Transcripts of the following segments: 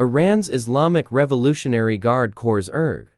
Iran's Islamic Revolutionary Guard Corps IRGC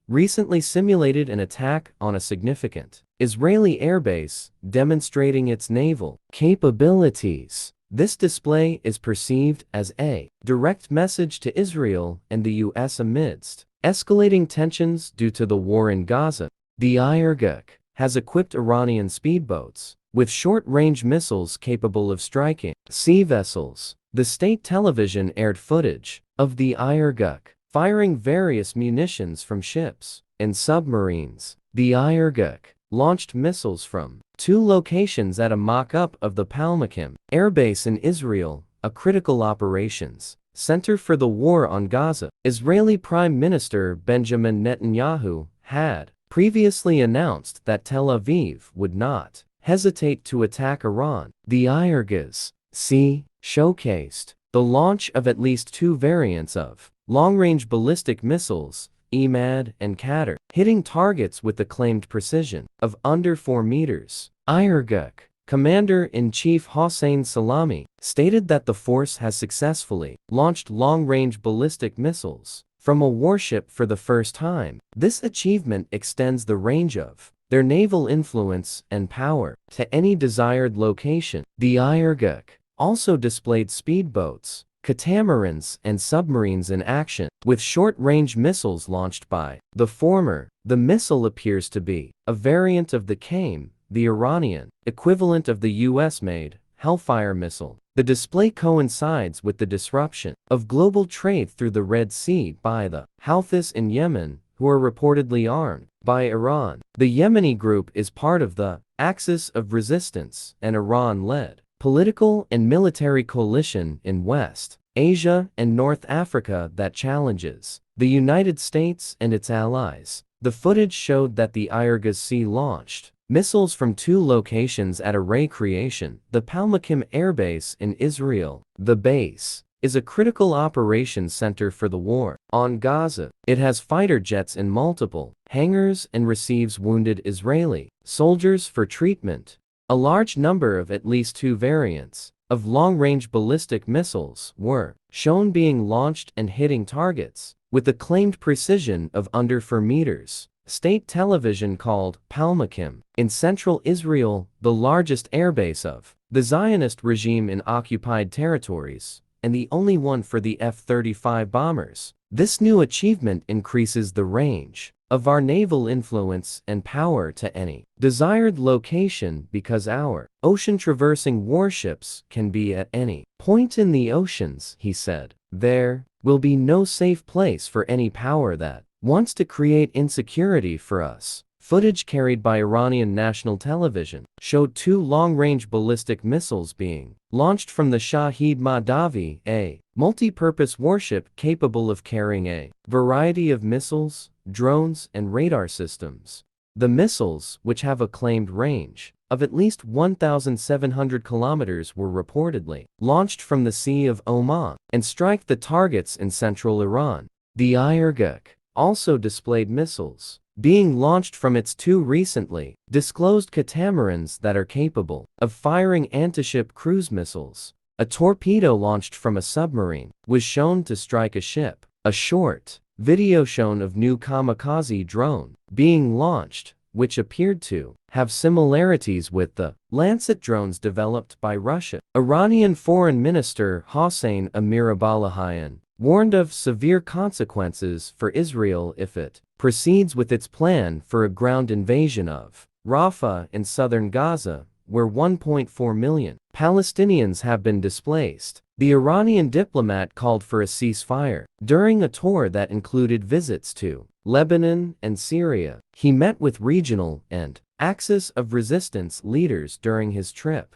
recently simulated an attack on a significant Israeli airbase, demonstrating its naval capabilities. This display is perceived as a direct message to Israel and the U.S. amidst escalating tensions due to the war in Gaza. The IRGC has equipped Iranian speedboats with short-range missiles capable of striking sea vessels. The state television aired footage of the IRGC firing various munitions from ships and submarines. The IRGC launched missiles from 2 locations at a mock-up of the Palmachim Airbase in Israel, a critical operations center for the war on Gaza. Israeli Prime Minister Benjamin Netanyahu had previously announced that Tel Aviv would not hesitate to attack Iran. The IRGC showcased the launch of at least 2 variants of long-range ballistic missiles, Imad and Qatar, hitting targets with the claimed precision of under 4 meters. IRGC Commander-in-Chief Hossein Salami stated that the force has successfully launched long-range ballistic missiles from a warship for the first time. This achievement extends the range of their naval influence and power to any desired location. The IRGC also displayed speedboats, catamarans, and submarines in action, with short-range missiles launched by the former. The missile appears to be a variant of the Qam, the Iranian equivalent of the US-made Hellfire missile. The display coincides with the disruption of global trade through the Red Sea by the Houthis in Yemen, who are reportedly armed by Iran. The Yemeni group is part of the Axis of Resistance, an Iran-led political and military coalition in West Asia and North Africa that challenges the United States and its allies. The footage showed that the IRGC launched missiles from 2 locations at a recreation, the Palmachim Airbase in Israel. The base is a critical operations center for the war on Gaza. It has fighter jets in multiple hangars and receives wounded Israeli soldiers for treatment. A large number of at least 2 variants of long-range ballistic missiles were shown being launched and hitting targets with the claimed precision of under 4 meters. State television called Palmachim in central Israel the largest airbase of the Zionist regime in occupied territories, and the only one for the F-35 bombers. This new achievement increases the range of our naval influence and power to any desired location because our ocean-traversing warships can be at any point in the oceans, he said. There will be no safe place for any power that wants to create insecurity for us. Footage carried by Iranian national television showed 2 long-range ballistic missiles being launched from the Shahid Mahdavi, a multi-purpose warship capable of carrying a variety of missiles, drones, and radar systems. The missiles, which have a claimed range of at least 1,700 kilometers, were reportedly launched from the Sea of Oman and strike the targets in central Iran. The IRGC also displayed missiles being launched from its 2 recently disclosed catamarans that are capable of firing anti-ship cruise missiles. A torpedo launched from a submarine was shown to strike a ship. A short video shown of new kamikaze drone being launched, which appeared to have similarities with the Lancet drones developed by Russia. Iranian Foreign Minister Hossein Amirabdollahian warned of severe consequences for Israel if it proceeds with its plan for a ground invasion of Rafah in southern Gaza, where 1.4 million Palestinians have been displaced. The Iranian diplomat called for a ceasefire during a tour that included visits to Lebanon and Syria. He met with regional and Axis of Resistance leaders during his trip.